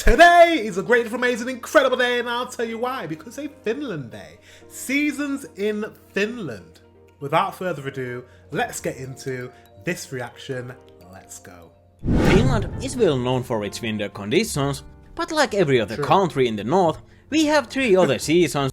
Today is a great, amazing, incredible day, and I'll tell you why. Because it's a Finland day. Seasons in Finland. Without further ado, let's get into this reaction. Let's go. Finland is well known for its winter conditions, but like every other country in the north, we have 3 other seasons.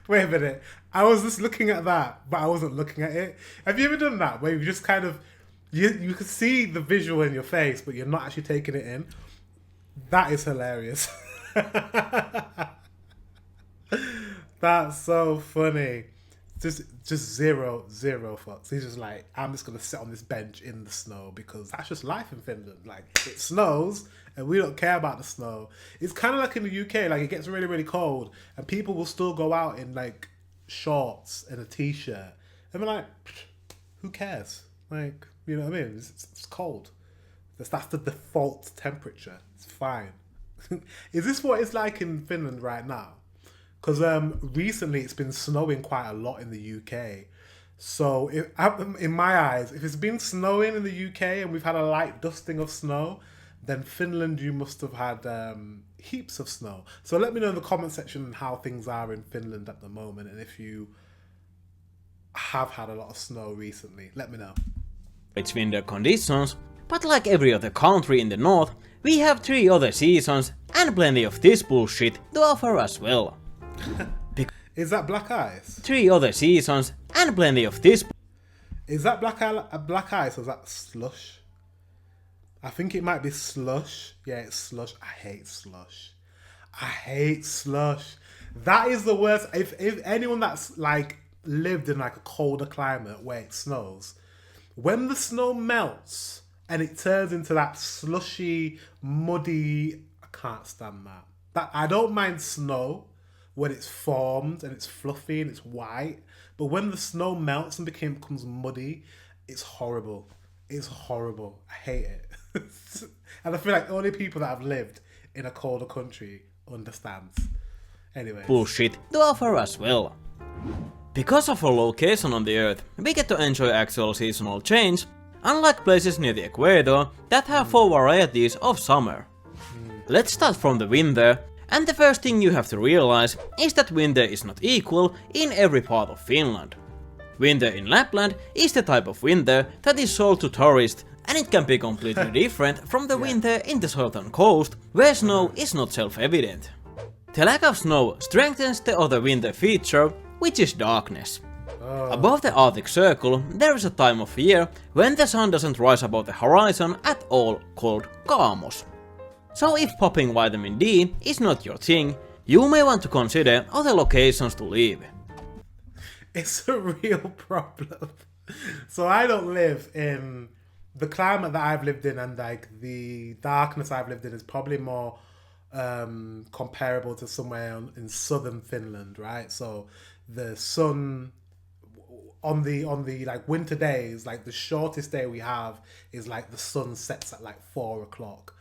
Wait a minute. I was just looking at that, but I wasn't looking at it. Have you ever done that where you just kind of, you can see the visual in your face, but you're not actually taking it in? That is hilarious. That's so funny. Just zero fucks. He's just like, I'm just gonna sit on this bench in the snow because that's just life in Finland. Like, it snows and we don't care about the snow. It's kind of like in the UK, like it gets really, really cold and people will still go out in like shorts and a t-shirt. And we're like, who cares? Like, you know what I mean? It's cold. That's the default temperature. It's fine. Is this what it's like in Finland right now? Because recently it's been snowing quite a lot in the UK. So in my eyes, if it's been snowing in the UK and we've had a light dusting of snow, then Finland, you must have had heaps of snow. So let me know in the comment section how things are in Finland at the moment, and if you have had a lot of snow recently, let me know. Its winter conditions, but like every other country in the north, we have 3 other seasons and plenty of this bullshit to offer as well. Is that black ice? 3 other seasons and plenty of this. Is that black ice or is that slush? I think it might be slush. Yeah, it's slush. I hate slush. I hate slush. That is the worst. If anyone that's like lived in like a colder climate where it snows, when the snow melts and it turns into that slushy, muddy, I can't stand that. I don't mind snow when it's formed and it's fluffy and it's white, but when the snow melts and becomes muddy, it's horrible. It's horrible. I hate it. And I feel like only people that have lived in a colder country understands. Anyway. Bullshit to offer as well. Because of our location on the earth, we get to enjoy actual seasonal change, unlike places near the equator that have 4 varieties of summer. Let's start from the winter, and the first thing you have to realize is that winter is not equal in every part of Finland. Winter in Lapland is the type of winter that is sold to tourists, and it can be completely different from the winter in the southern coast, where snow is not self-evident. The lack of snow strengthens the other winter feature, which is darkness. Above the Arctic Circle, there is a time of year when the sun doesn't rise above the horizon at all, called kaamos. So if popping vitamin D is not your thing, you may want to consider other locations to live. It's a real problem. So I don't live in the climate that I've lived in, and like the darkness I've lived in is probably more comparable to somewhere in southern Finland, right? So the sun on the like winter days, like the shortest day we have is like the sun sets at like 4 o'clock.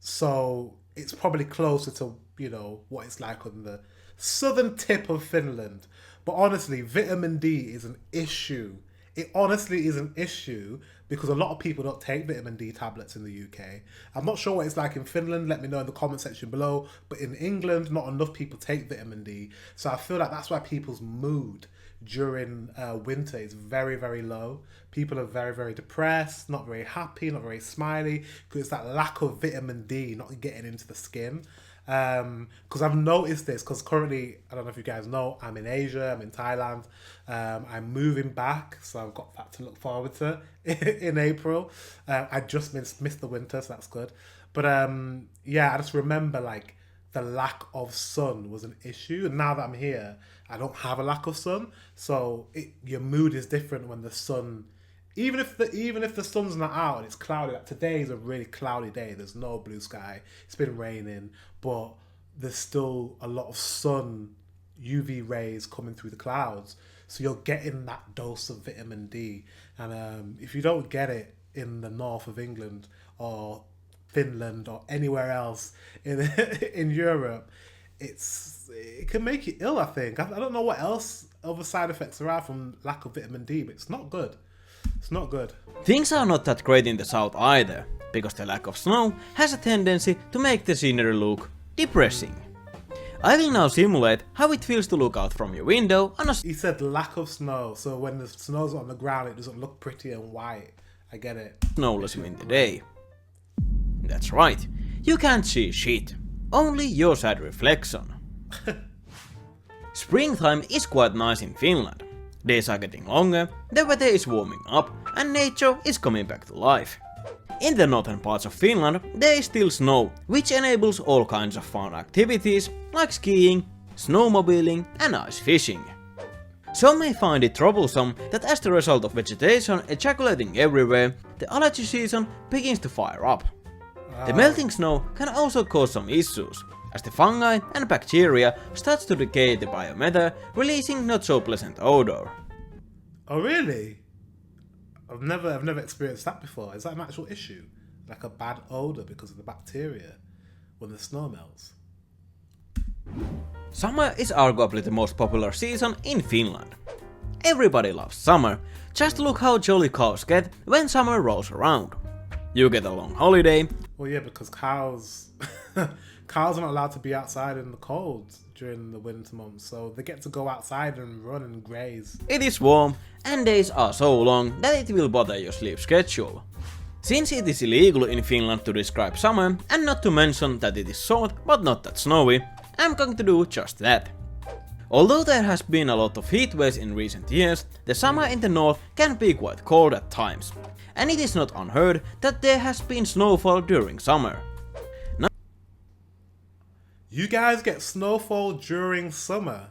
So it's probably closer to, you know, what it's like on the southern tip of Finland. But honestly, vitamin D is an issue. It honestly is an issue because a lot of people don't take vitamin D tablets in the UK. I'm not sure what it's like in Finland. Let me know in the comment section below. But in England, not enough people take vitamin D. So I feel like that's why people's mood during winter is very, very low. People are very, very depressed, not very happy, not very smiley, because it's that lack of vitamin D not getting into the skin. Because I've noticed this, because currently, I don't know if you guys know, I'm in Asia, I'm in Thailand, I'm moving back, so I've got that to look forward to in April. I just missed the winter, so that's good. But yeah, I just remember like the lack of sun was an issue, and now that I'm here, I don't have a lack of sun, so your mood is different when the sun, even if the sun's not out and it's cloudy. Like today is a really cloudy day. There's no blue sky. It's been raining, but there's still a lot of sun, UV rays coming through the clouds. So you're getting that dose of vitamin D. And if you don't get it in the north of England or Finland or anywhere else in Europe, it can make you ill, I think. I don't know what else other side effects there are from lack of vitamin D, but it's not good. It's not good. Things are not that great in the south either. because the lack of snow has a tendency to make the scenery look depressing. I will now simulate how it feels to look out from your window on a He said lack of snow, so when the snow's on the ground it doesn't look pretty and white. I get it. snowless winter day. That's right, you can't see shit, only your sad reflection. Springtime is quite nice in Finland. Days are getting longer, the weather is warming up, and nature is coming back to life. In the northern parts of Finland, there is still snow, which enables all kinds of fun activities like skiing, snowmobiling, and ice fishing. Some may find it troublesome that as the result of vegetation ejaculating everywhere, the allergy season begins to fire up. The melting snow can also cause some issues, as the fungi and bacteria starts to decay the biomatter, releasing not so pleasant odor. Oh really? I've never experienced that before. Is that an actual issue? Like a bad odor because of the bacteria when the snow melts? Summer is arguably the most popular season in Finland. Everybody loves summer, just look how jolly cows get when summer rolls around. You get a long holiday. Well, yeah, because cows are not allowed to be outside in the cold during the winter months, so they get to go outside and run and graze. It is warm, and days are so long that it will bother your sleep schedule. Since it is illegal in Finland to describe summer, and not to mention that it is short but not that snowy, I'm going to do just that. Although there has been a lot of heat waves in recent years, the summer in the north can be quite cold at times, and it is not unheard that there has been snowfall during summer. You guys get snowfall during summer?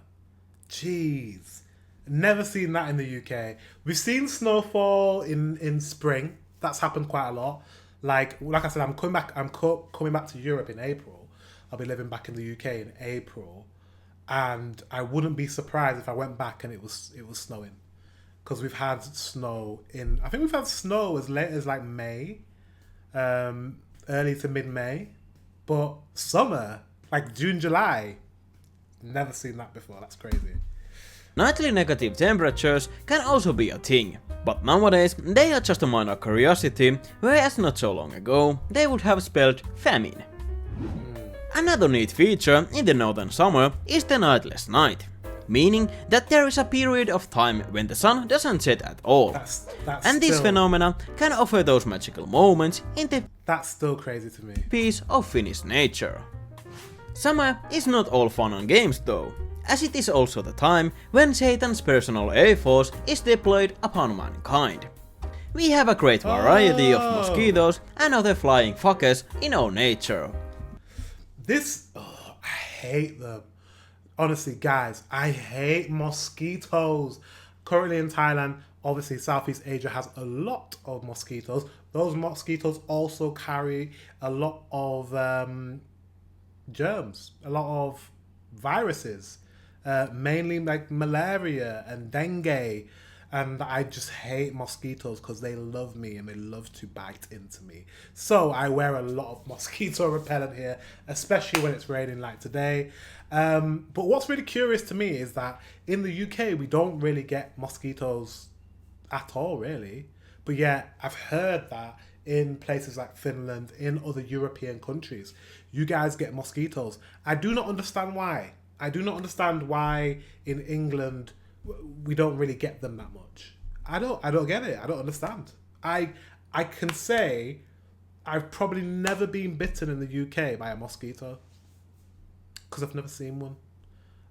Jeez. Never seen that in the UK. We've seen snowfall in spring. That's happened quite a lot. Like I said, I'm coming back to Europe in April. I'll be living back in the UK in April. And I wouldn't be surprised if I went back and it was snowing. Because we've had snow I think we've had snow as late as like May. Early to mid-May. But summer, like June, July, never seen that before. That's crazy. Nightly negative temperatures can also be a thing, but nowadays they are just a minor curiosity, whereas not so long ago they would have spelled famine. Another neat feature in the northern summer is the nightless night, meaning that there is a period of time when the sun doesn't set at all. And this phenomena can offer those magical moments in the That's still crazy to me. piece of Finnish nature. Summer is not all fun and games though, as it is also the time when Satan's personal air force is deployed upon mankind. We have a great variety of mosquitoes and other flying fuckers in our nature. I hate them. Honestly, guys, I hate mosquitoes. Currently in Thailand, obviously Southeast Asia has a lot of mosquitoes. Those mosquitoes also carry a lot of germs, a lot of viruses, mainly like malaria and dengue. And I just hate mosquitoes because they love me and they love to bite into me. So I wear a lot of mosquito repellent here, especially when it's raining like today. But what's really curious to me is that in the UK, we don't really get mosquitoes at all, really. But yeah, I've heard that in places like Finland, in other European countries, you guys get mosquitoes. I do not understand why. I do not understand why in England we don't really get them that much. I don't get it. I don't understand. I can say I've probably never been bitten in the UK by a mosquito because I've never seen one.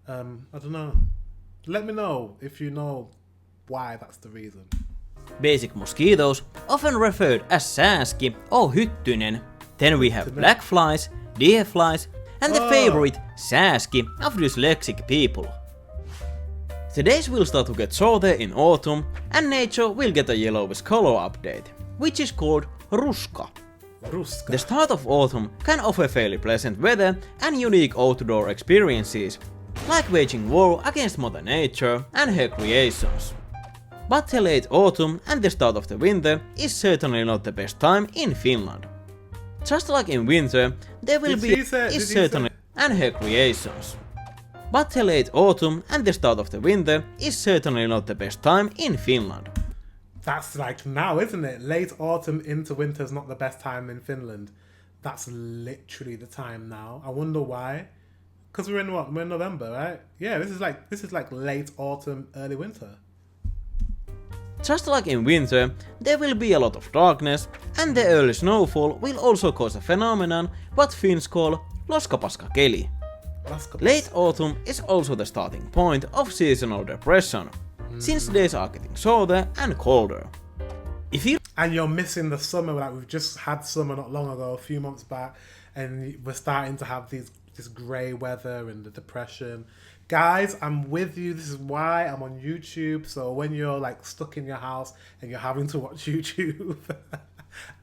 I don't know. Let me know if you know why that's the reason. Basic mosquitoes, often referred as sääski or hyttynen. Then we have black flies, deer flies, and the favorite sääski of dyslexic people. The days will start to get shorter in autumn, and nature will get a yellowish color update, which is called ruska. The start of autumn can offer fairly pleasant weather and unique outdoor experiences, like waging war against Mother Nature and her creations. But the late autumn and the start of the winter is certainly not the best time in Finland. Just like in winter, there will and her creations. But the late autumn and the start of the winter is certainly not the best time in Finland. That's like now, isn't it? Late autumn into winter is not the best time in Finland. That's literally the time now. I wonder why. Because we're in what? We're in November, right? Yeah, this is like late autumn, early winter. Just like in winter, there will be a lot of darkness, and the early snowfall will also cause a phenomenon what Finns call loskapaskakeli. Late autumn is also the starting point of seasonal depression, since days are getting shorter and colder. And you're missing the summer, like we've just had summer not long ago, a few months back, and we're starting to have this grey weather and the depression. Guys, I'm with you. This is why I'm on YouTube. So when you're like stuck in your house and you're having to watch YouTube,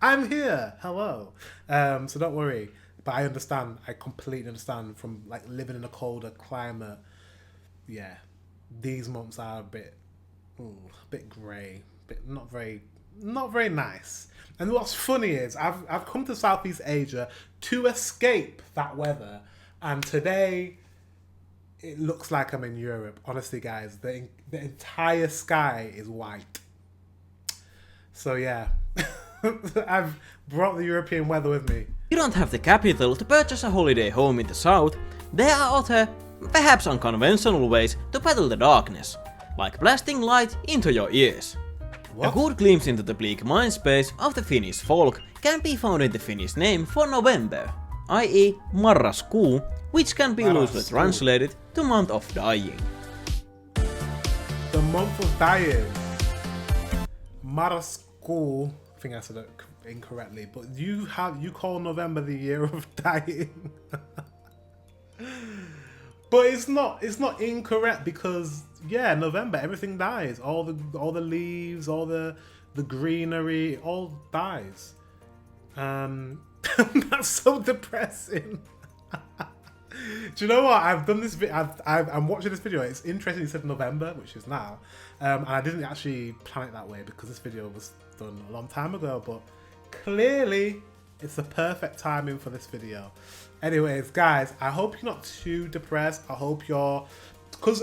I'm here. Hello. So don't worry. But I understand. I completely understand from like living in a colder climate. Yeah, these months are a bit grey, not very nice. And what's funny is I've come to Southeast Asia to escape that weather, and today it looks like I'm in Europe. Honestly, guys, the entire sky is white. So yeah, I've brought the European weather with me. You don't have the capital to purchase a holiday home in the south. There are other, perhaps unconventional ways to battle the darkness, like blasting light into your ears. What? A good glimpse into the bleak mind space of the Finnish folk can be found in the Finnish name for November, i.e. marraskuu, which can be loosely translated to month of dying. The month of dying. Marraskuu. I think I said it incorrectly, but you call November the year of dying. But it's not incorrect, because yeah, November everything dies. All the leaves, all the greenery, it all dies. That's so depressing. Do you know what? I've done this. I'm watching this video. It's interesting. You said November, which is now, and I didn't actually plan it that way because this video was done a long time ago. But clearly, it's the perfect timing for this video. Anyways, guys, I hope you're not too depressed. I hope you're, because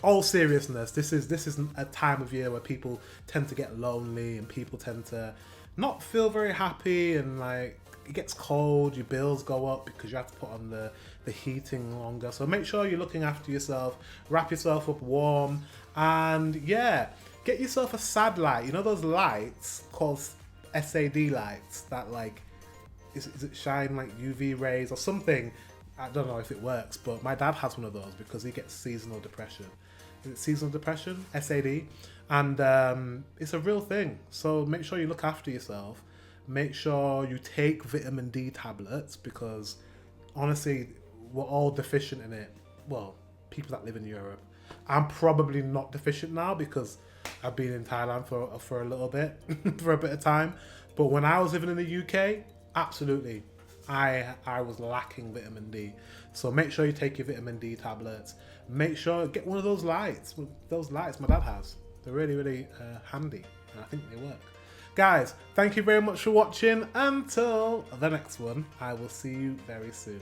all seriousness, this is a time of year where people tend to get lonely and people tend to not feel very happy, and like it gets cold, your bills go up because you have to put on the heating longer. So make sure you're looking after yourself, wrap yourself up warm, and yeah, get yourself a sad light. You know those lights called SAD lights that like, is it shine like UV rays or something? I don't know if it works, but my dad has one of those because he gets seasonal depression. Is it seasonal depression? SAD? And it's a real thing. So make sure you look after yourself. Make sure you take vitamin D tablets, because honestly, we're all deficient in it. Well, people that live in Europe. I'm probably not deficient now because I've been in Thailand for a little bit, for a bit of time. But when I was living in the UK, absolutely, I was lacking vitamin D. So make sure you take your vitamin D tablets. Make sure, get one of those lights. Those lights my dad has. They're really, really handy, and I think they work. Guys, thank you very much for watching. Until the next one, I will see you very soon.